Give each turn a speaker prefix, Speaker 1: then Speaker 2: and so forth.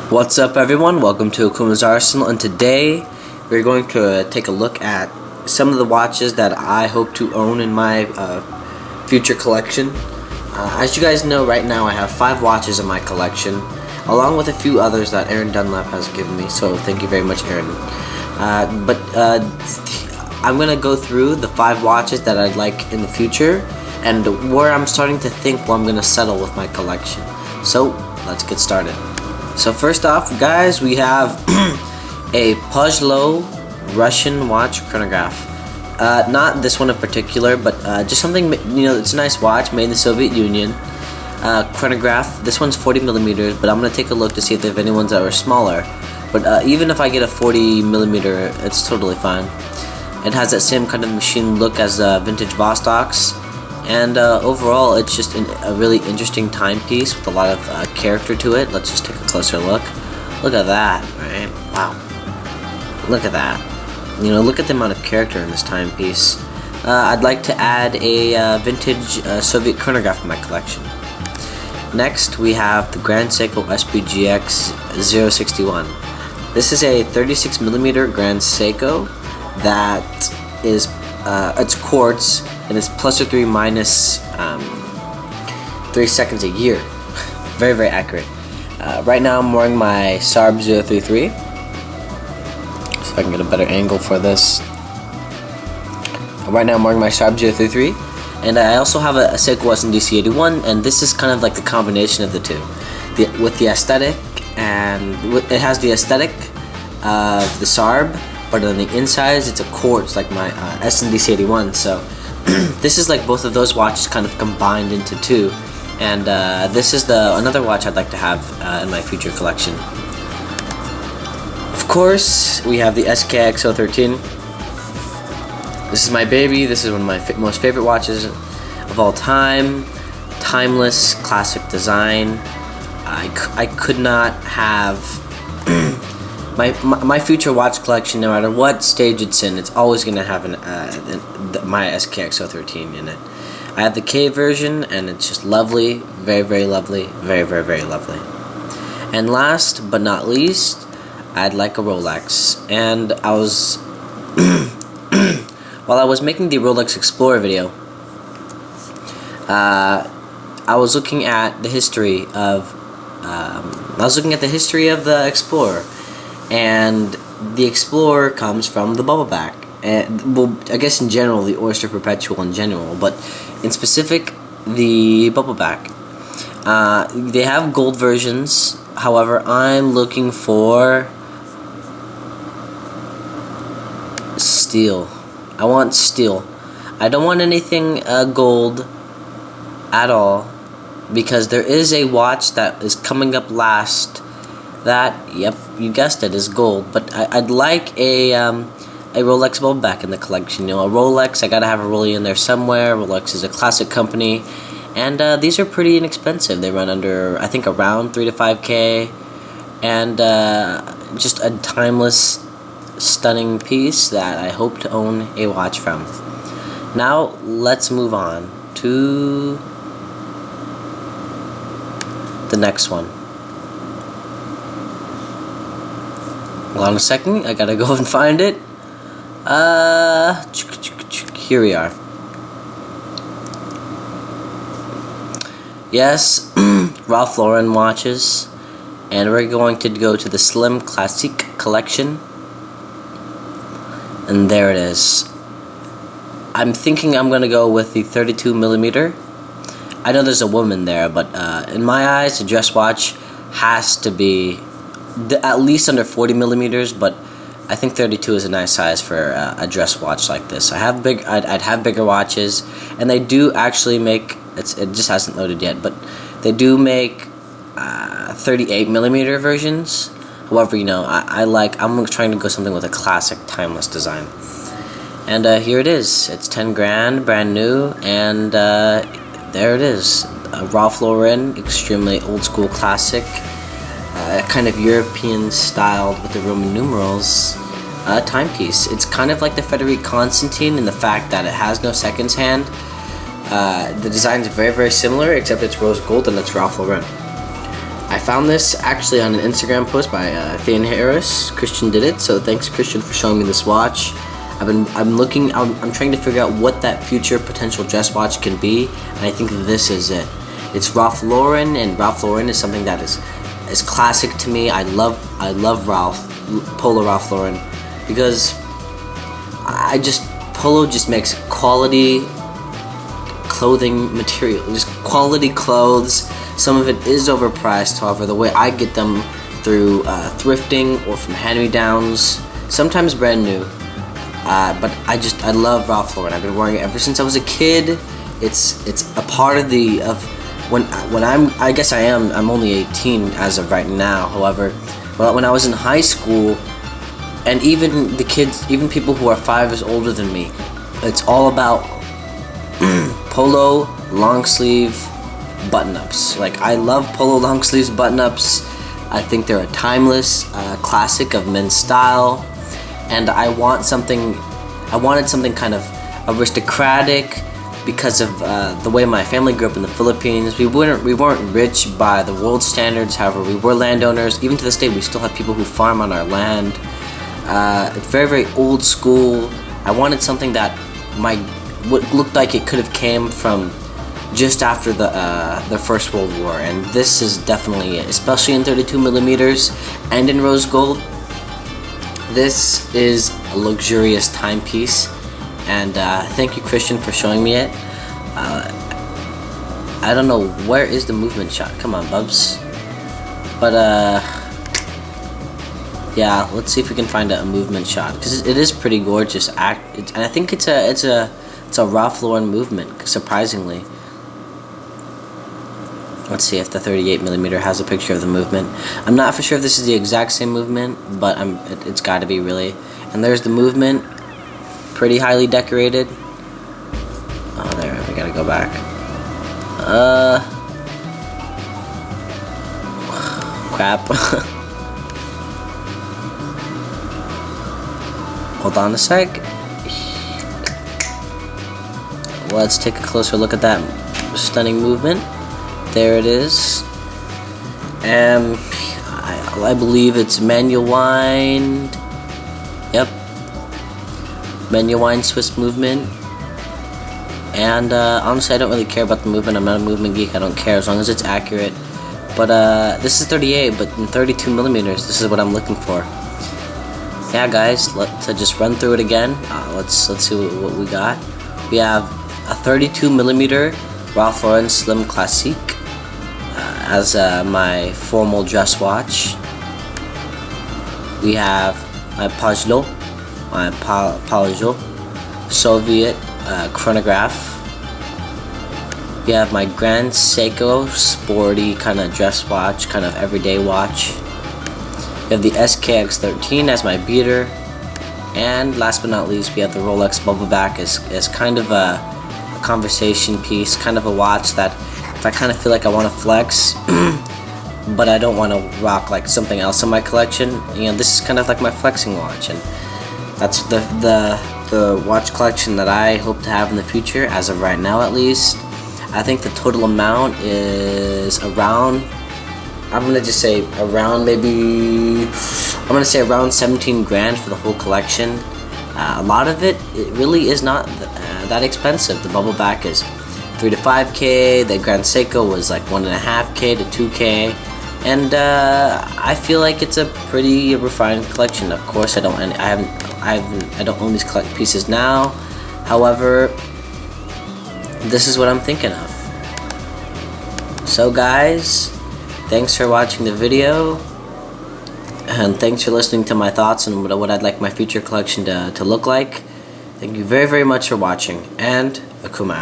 Speaker 1: What's up, everyone? Welcome to Akuma's Arsenal, and today we're going to take a look at some of the watches that I hope to own in my future collection. As you guys know, right now I have 5 watches in my collection, along with a few others that Aaron Dunlap has given me, so thank you very much, Aaron. I'm going to go through the 5 watches that I'd like in the future, and where I'm starting to think where I'm going to settle with my collection. So, let's get started. So first off, guys, we have a Pajlo Russian watch chronograph. Not this one in particular, but just something, it's a nice watch made in the Soviet Union. Chronograph. This one's 40 millimeters, but I'm going to take a look to see if there are any ones that are smaller. But even if I get a 40 millimeter, it's totally fine. It has that same kind of machine look as vintage Vostok's. And overall, it's just a really interesting timepiece with a lot of character to it. Let's just take a closer look. Look at that, right? Wow. Look at that. Look at the amount of character in this timepiece. I'd like to add a vintage Soviet chronograph in my collection. Next, we have the Grand Seiko SPGX 061. This is a 36 millimeter Grand Seiko that is it's quartz. And it's plus or 3 minus 3 seconds a year. Very, very accurate. Right now I'm wearing my SARB 033. So I can get a better angle for this. Right now I'm wearing my SARB 033. And I also have a Seiko SNDC 81. And this is kind of like the combination of the two. With the aesthetic, and it has the aesthetic of the SARB, but on the insides it's a quartz like my SNDC 81. So this is like both of those watches kind of combined into two, and this is another watch I'd like to have in my future collection. Of course, we have the SKX 013. This is my baby. This is one of my most favorite watches of all time. Timeless, classic design. I could not have my future watch collection, no matter what stage it's in, it's always going to have my SKX 013 in it. I have the K version, and it's just lovely, very, very lovely, very, very, very lovely. And last but not least, I'd like a Rolex. And I was, while I was making the Rolex Explorer video, I was looking at the history of, the Explorer. And the Explorer comes from the Bubbleback, and well, I guess in general the Oyster Perpetual in general, but in specific the Bubbleback. They have gold versions. However, I'm looking for steel. I want steel. I don't want anything gold at all, because there is a watch that is coming up last. That, yep, you guessed it, is gold. But I'd like a Rolex Bubbleback in the collection. A Rolex, I gotta have a Rollie in there somewhere. Rolex is a classic company, and these are pretty inexpensive. They run under, I think, around 3 to 5K, and just a timeless, stunning piece that I hope to own a watch from. Now let's move on to the next one. Hold on a second, I gotta go and find it. Here we are. Yes, Ralph Lauren watches, and we're going to go to the Slim Classique collection. And there it is. I'm thinking I'm gonna go with the 32 millimeter. I know there's a woman there, but in my eyes, a dress watch has to be at least under 40 millimeters, but I think 32 is a nice size for a dress watch like this. I'd have bigger watches, and they do actually make, it just hasn't loaded yet, but they do make 38 millimeter versions. However, I'm trying to go something with a classic, timeless design. And here it is. It's 10 grand, brand new, and there it is. Ralph Lauren, extremely old school classic. Kind of European styled with the Roman numerals timepiece. It's kind of like the Frederic Constantine in the fact that it has no seconds hand. The design is very, very similar, except it's rose gold and it's Ralph Lauren. I found this actually on an Instagram post by Than Harris. Christian did it, so thanks Christian for showing me this watch. I'm trying to figure out what that future potential dress watch can be, and I think this is it. It's Ralph Lauren, and Ralph Lauren is something that is classic to me. I love Polo Ralph Lauren, because Polo just makes quality clothing material, just quality clothes. Some of it is overpriced, however, the way I get them through thrifting or from hand-me-downs, sometimes brand new. But I love Ralph Lauren. I've been wearing it ever since I was a kid. It's a part of I guess I'm only 18 as of right now. However, when I was in high school, and even people who are 5 years older than me, it's all about polo long sleeve button-ups. Like, I love polo long sleeves button-ups. I think they're a timeless classic of men's style, and I wanted something kind of aristocratic because of the way my family grew up in the Philippines. We weren't rich by the world standards, however we were landowners. Even to this day, we still have people who farm on our land. It's very, very old school. I wanted something that what looked like it could have came from just after the First World War, and this is definitely it, especially in 32 millimeters and in rose gold. This is a luxurious timepiece, and thank you, Christian, for showing me it. I don't know, where is the movement shot? Come on, Bubs. But yeah, let's see if we can find a movement shot, because it is pretty gorgeous. And I think it's a Ralph Lauren movement, surprisingly. Let's see if the 38 millimeter has a picture of the movement. I'm not for sure if this is the exact same movement, but it's got to be, really. And there's the movement, pretty highly decorated. Oh, there, we gotta go back. Crap. Hold on a sec. Let's take a closer look at that stunning movement. There it is. I believe it's manual wind. Yep. Manual wind Swiss movement. And honestly, I don't really care about the movement. I'm not a movement geek. I don't care as long as it's accurate. But this is 38, but in 32 millimeters, this is what I'm looking for. Yeah, guys, let's just run through it again. Let's see what we got. We have a 32 millimeter Ralph Lauren Slim Classique as my formal dress watch. We have my Pajot Soviet chronograph. We have my Grand Seiko sporty kind of dress watch, kind of everyday watch. We have the SKX13 as my beater. And last but not least, we have the Rolex Bubbleback as kind of a conversation piece, kind of a watch that if I kind of feel like I want to flex, but I don't want to rock like something else in my collection, you know, this is kind of like my flexing watch, and that's the watch collection that I hope to have in the future, as of right now at least. I think the total amount is around, I'm gonna just say around I'm gonna say around 17 grand for the whole collection. A lot of it really is not that expensive. The Bubbleback is 3 to 5K. The Grand Seiko was like 1.5K to 2K, and I feel like it's a pretty refined collection. Of course, I don't own these collect pieces now. However, this is what I'm thinking of. So guys, thanks for watching the video, and thanks for listening to my thoughts on what I'd like my future collection to look like. Thank you very, very much for watching, and Akuma.